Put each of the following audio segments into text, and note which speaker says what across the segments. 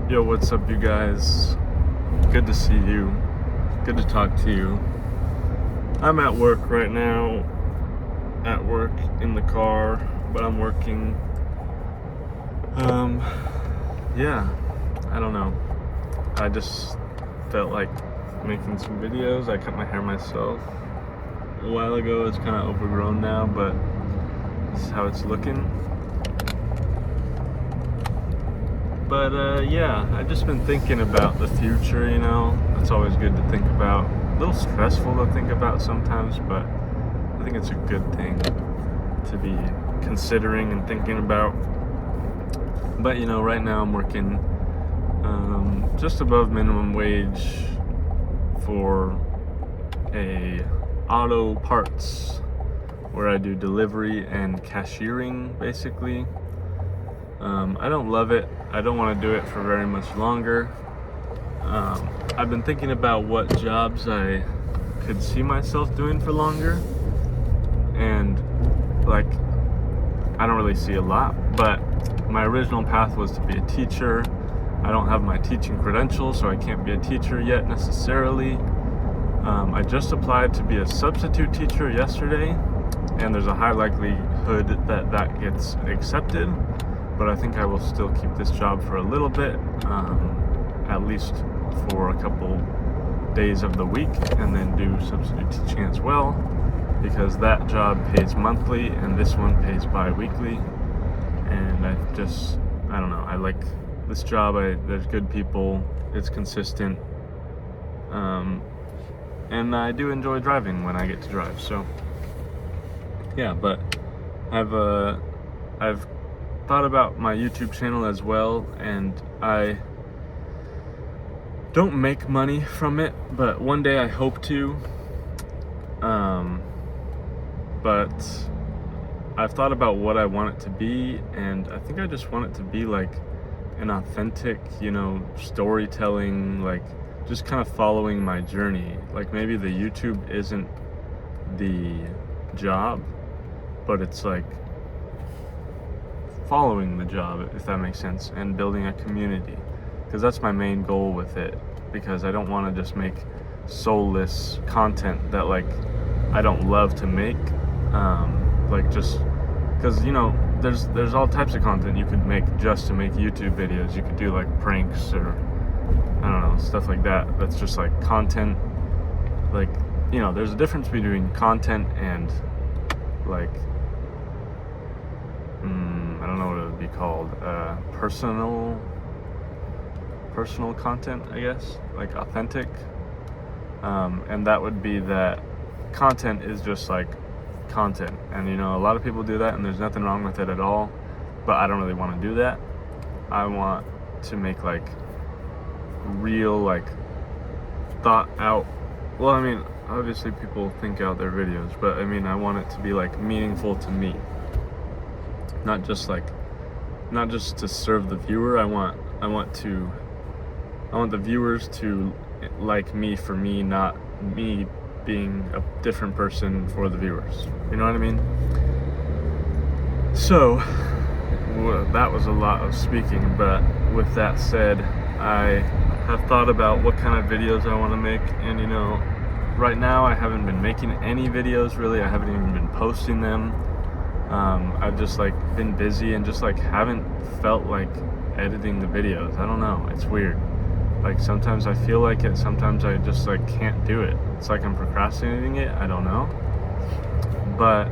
Speaker 1: Yo, what's up, you guys? Good to see you. Good to talk to you. I'm at work right now. At work in the car, but I'm working. Yeah, I don't know. I just felt like making some videos. I cut my hair myself a while ago. It's kind of overgrown now, but this is how it's looking. But yeah, I've just been thinking about the future, you know. It's always good to think about. A little stressful to think about sometimes, but I think it's a good thing to be considering and thinking about. But you know, right now I'm working just above minimum wage for a auto parts where I do delivery and cashiering, basically. I don't love it. I don't want to do it for very much longer. I've been thinking about what jobs I could see myself doing for longer, and like, I don't really see a lot, but my original path was to be a teacher. I don't have my teaching credentials, so I can't be a teacher yet necessarily. I just applied to be a substitute teacher yesterday, and there's a high likelihood that that gets accepted. But I think I will still keep this job for a little bit, at least for a couple days of the week, and then do substitute teaching as well, because that job pays monthly and this one pays bi-weekly. And I don't know, I like this job. There's good people, it's consistent, and I do enjoy driving when I get to drive. So yeah, but I've thought about my YouTube channel as well, and I don't make money from it, but one day I hope to. But I've thought about what I want it to be, and I think I just want it to be like an authentic, you know, storytelling, like just kind of following my journey. Like maybe the YouTube isn't the job, but it's like following the job, if that makes sense, and building a community, because that's my main goal with it. Because I don't want to just make soulless content that like I don't love to make, like just because, you know, there's all types of content you could make just to make YouTube videos. You could do like pranks or I don't know, stuff like that. That's just like content. Like, you know, there's a difference between content and like I don't know what it would be called, personal content, I guess, like authentic. And that would be that content is just like content, and you know, a lot of people do that, and there's nothing wrong with it at all, but I don't really want to do that. I want to make like real, like thought out, well, I mean, obviously people think out their videos, but I mean, I want it to be like meaningful to me. Not just to serve the viewer. I want the viewers to like me for me, not me being a different person for the viewers. You know what I mean? So, that was a lot of speaking, but with that said, I have thought about what kind of videos I want to make, and you know, right now I haven't been making any videos really. I haven't even been posting them. I've just like been busy and just like haven't felt like editing the videos. I don't know, it's weird. Like sometimes I feel like it, sometimes I just like can't do it. It's like I'm procrastinating it, I don't know. But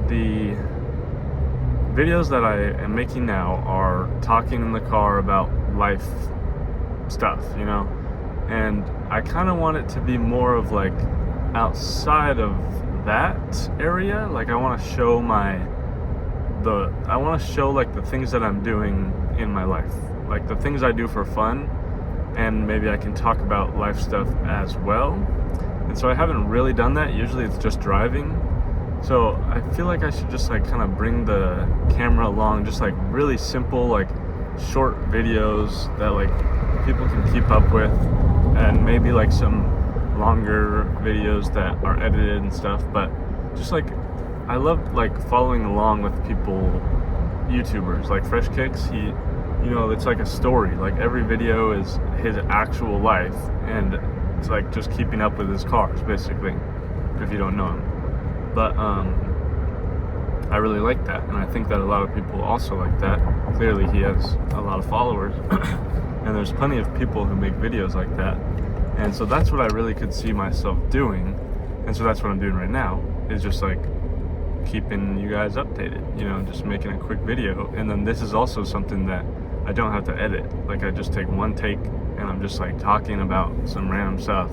Speaker 1: the videos that I am making now are talking in the car about life stuff, you know? And I kind of want it to be more of like outside of that area. Like I want to show like the things that I'm doing in my life, like the things I do for fun, and maybe I can talk about life stuff as well. And so I haven't really done that. Usually it's just driving. So I feel like I should just like kind of bring the camera along, just like really simple, like short videos that like people can keep up with, and maybe like some longer videos that are edited and stuff. But just like I love like following along with people, YouTubers like Fresh Kicks. He you know, it's like a story. Like every video is his actual life, and it's like just keeping up with his cars, basically, if you don't know him. But I really like that, and I think that a lot of people also like that. Clearly he has a lot of followers and there's plenty of people who make videos like that, and so that's what I really could see myself doing. And so that's what I'm doing right now, is just like keeping you guys updated, you know, just making a quick video. And then this is also something that I don't have to edit. Like I just take one take and I'm just like talking about some random stuff.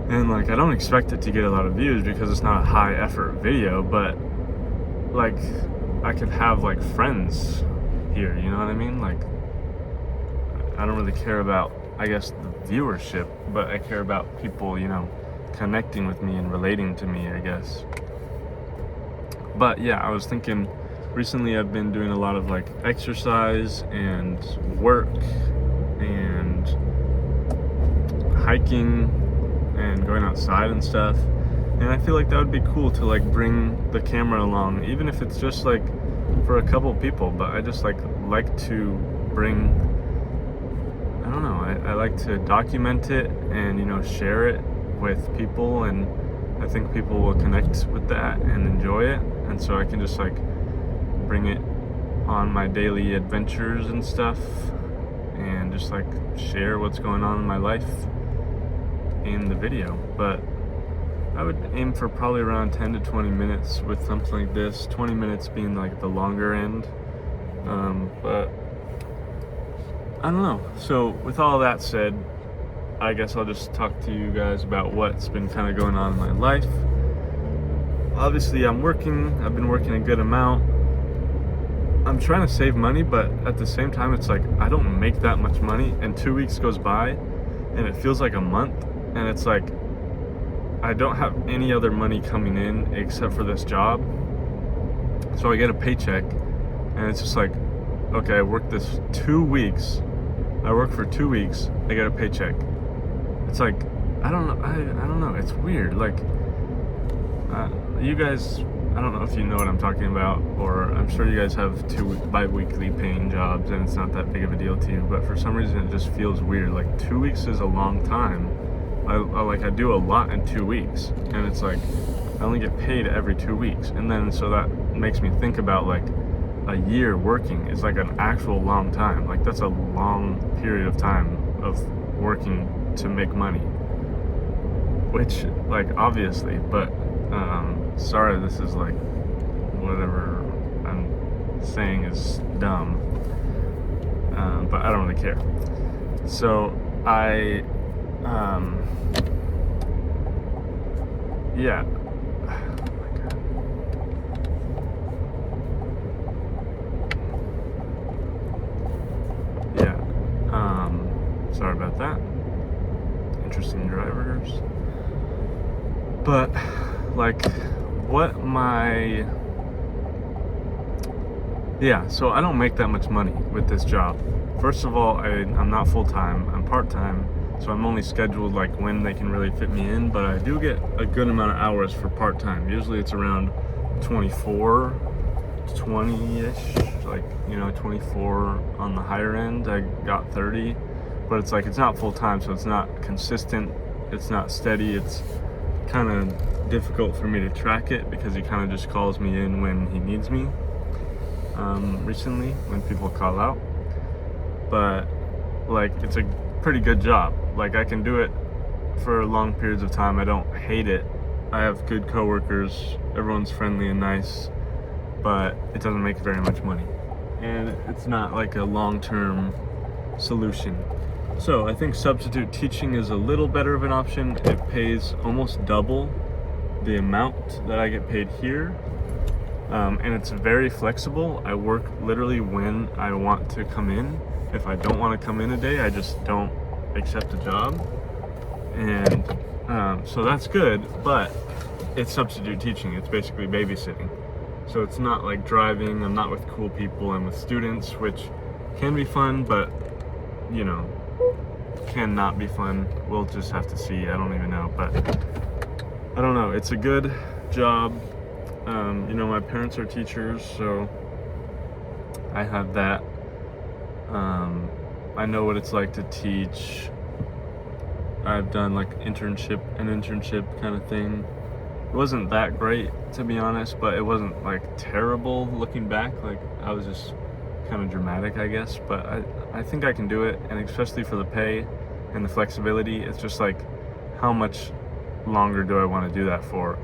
Speaker 1: And like I don't expect it to get a lot of views because it's not a high effort video, but like I could have like friends here, you know what I mean? Like I don't really care about, I guess, the viewership, but I care about people, you know, connecting with me and relating to me, I guess. But yeah, I was thinking recently I've been doing a lot of like exercise and work and hiking and going outside and stuff, and I feel like that would be cool to like bring the camera along, even if it's just like for a couple people. But I just like to bring, I don't know, I like to document it and, you know, share it with people, and I think people will connect with that and enjoy it. And so I can just like bring it on my daily adventures and stuff and just like share what's going on in my life in the video. But I would aim for probably around 10 to 20 minutes with something like this, 20 minutes being like the longer end. But I don't know. So with all that said, I guess I'll just talk to you guys about what's been kind of going on in my life. Obviously I've been working a good amount. I'm trying to save money, but at the same time it's like I don't make that much money, and 2 weeks goes by and it feels like a month, and it's like I don't have any other money coming in except for this job. So I get a paycheck and it's just like, okay, I worked this 2 weeks. I work for 2 weeks, I get a paycheck. It's like, I don't know, I don't know, it's weird. Like, you guys, I don't know if you know what I'm talking about, or I'm sure you guys have 2 bi-weekly paying jobs and it's not that big of a deal to you, but for some reason it just feels weird. Like 2 weeks is a long time. I do a lot in 2 weeks, and it's like I only get paid every 2 weeks, and then so that makes me think about like a year working is like an actual long time. Like that's a long period of time of working to make money, which like obviously, but sorry, this is like whatever I'm saying is dumb, but I don't really care. So yeah. Oh my God. Yeah. Sorry about that. Interesting drivers. But like so I don't make that much money with this job. First of all, I'm not full-time, I'm part-time. So I'm only scheduled like when they can really fit me in, but I do get a good amount of hours for part-time. Usually it's around 24, 20-ish, like, you know, 24 on the higher end. I got 30, but it's like, it's not full-time, so it's not consistent, it's not steady. It's kind of difficult for me to track it because he kind of just calls me in when he needs me, recently, when people call out. But like, it's a pretty good job. Like I can do it for long periods of time. I don't hate it. I have good coworkers. Everyone's friendly and nice, but it doesn't make very much money, and it's not like a long-term solution. So I think substitute teaching is a little better of an option. It pays almost double the amount that I get paid here, and it's very flexible. I work literally when I want to come in. If I don't want to come in a day, I just don't accept a job, and so that's good. But it's substitute teaching. It's basically babysitting, so it's not like driving. I'm not with cool people. I'm with students, which can be fun, but you know, can not be fun. We'll just have to see. I don't even know, but I don't know. It's a good job. You know, my parents are teachers, so I have that. I know what it's like to teach. I've done like an internship kind of thing. It wasn't that great, to be honest, but it wasn't like terrible looking back. Like, I was just kind of dramatic, I guess, but I think I can do it, and especially for the pay and the flexibility. It's just like, how much longer do I want to do that for?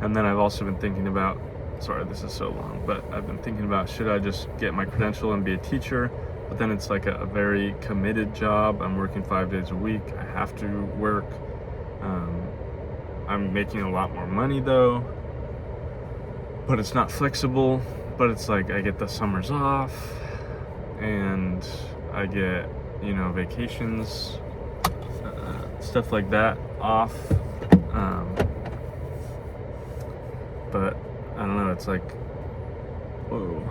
Speaker 1: And then I've also been thinking about, sorry, this is so long, but I've been thinking about, should I just get my credential and be a teacher? But then it's like a very committed job. I'm working 5 days a week. I have to work. I'm making a lot more money though, but it's not flexible. But it's like, I get the summers off, and I get, vacations, stuff like that off. But I don't know, it's like, whoa,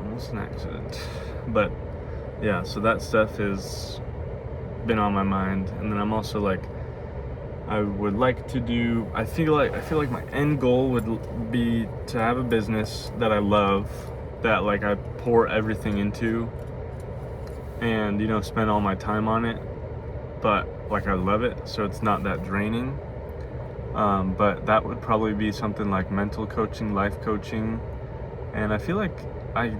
Speaker 1: almost an accident. But yeah, so that stuff has been on my mind. And then I'm also like, I would like to do, I feel like my end goal would be to have a business that I love, that like I pour everything into, and spend all my time on it, but like I love it, so it's not that draining. But that would probably be something like mental coaching, life coaching. And I feel like I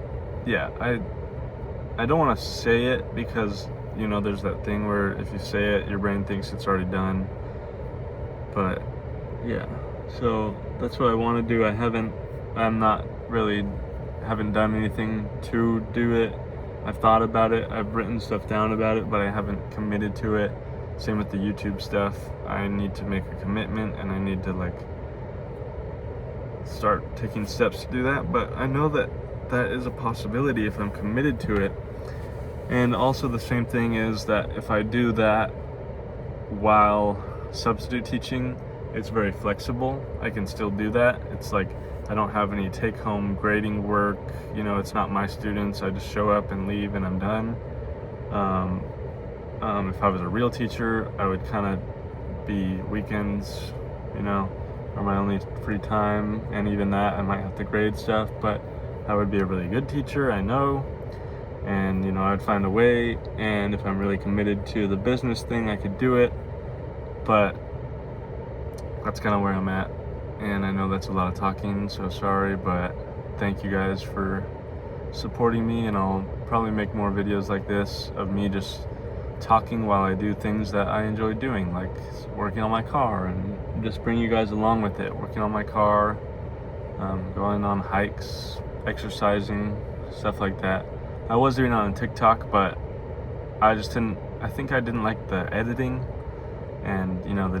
Speaker 1: don't want to say it, because there's that thing where if you say it, your brain thinks it's already done. But yeah, so that's what I want to do. I haven't done anything to do it. I've thought about it, I've written stuff down about it, but I haven't committed to it. Same with the YouTube stuff. I need to make a commitment, and I need to like start taking steps to do that. But I know that is a possibility if I'm committed to it. And also the same thing is that if I do that while substitute teaching, it's very flexible. I can still do that. It's like, I don't have any take-home grading work. It's not my students. I just show up and leave, and I'm done. If I was a real teacher, I would kind of be weekends, or my only free time, and even that, I might have to grade stuff, but I would be a really good teacher, I know, and I'd find a way. And if I'm really committed to the business thing, I could do it. But that's kind of where I'm at, and I know that's a lot of talking, so sorry, but thank you guys for supporting me, and I'll probably make more videos like this of me just talking while I do things that I enjoy doing, like working on my car, and just bring you guys along with it, working on my car, going on hikes, exercising, stuff like that. I was doing it on TikTok, but I think I didn't like the editing, and the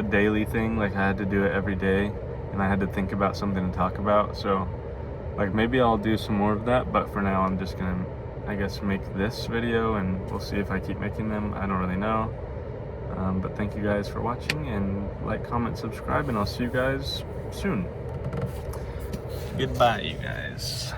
Speaker 1: daily thing, like I had to do it every day, and I had to think about something to talk about. So like, maybe I'll do some more of that, but for now I'm just gonna, I guess, make this video, and we'll see if I keep making them. I don't really know. But thank you guys for watching, and like, comment, subscribe, and I'll see you guys soon. Goodbye, you guys.